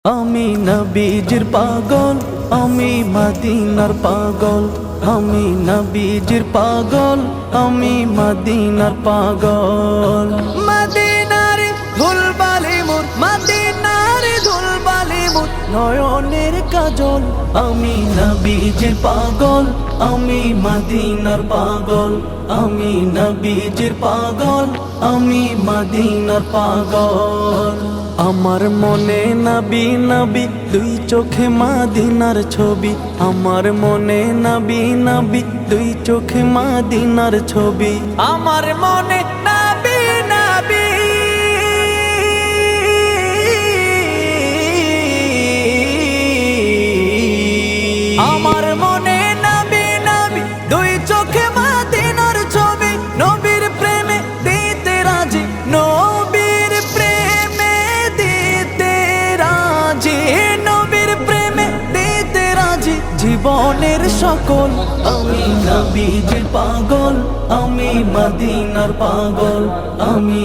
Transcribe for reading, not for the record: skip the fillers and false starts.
আমি নবীজির পাগল, আমি মদিনার পাগল। আমি নবীজির পাগল, আমি মদিনার পাগল। মদিনার ধুলবালি মোর, মদিনার ধুলবালি মোর নয়নের কাজল। আমি নবীজির পাগল, আমি মদিনার পাগল। আমি নবীজির পাগল, আমি মদিনার পাগল। আমার মনে নবী নবী, দুই চোখে মদিনার ছবি। আমার মনে নবী নবী, দুই চোখে মদিনার ছবি। আমার মনে নবী নবী, আমার মনে নবী নবী, দুই চোখে মদিনার ছবি। নবীর প্রেমে দিতে রাজি, নবীর প্রেমে দিতে রাজি, নবীর প্রেমে দিতে রাজি জীবনের সকল। আমি নবীজির পাগল, আমি মদিনার পাগল। আমি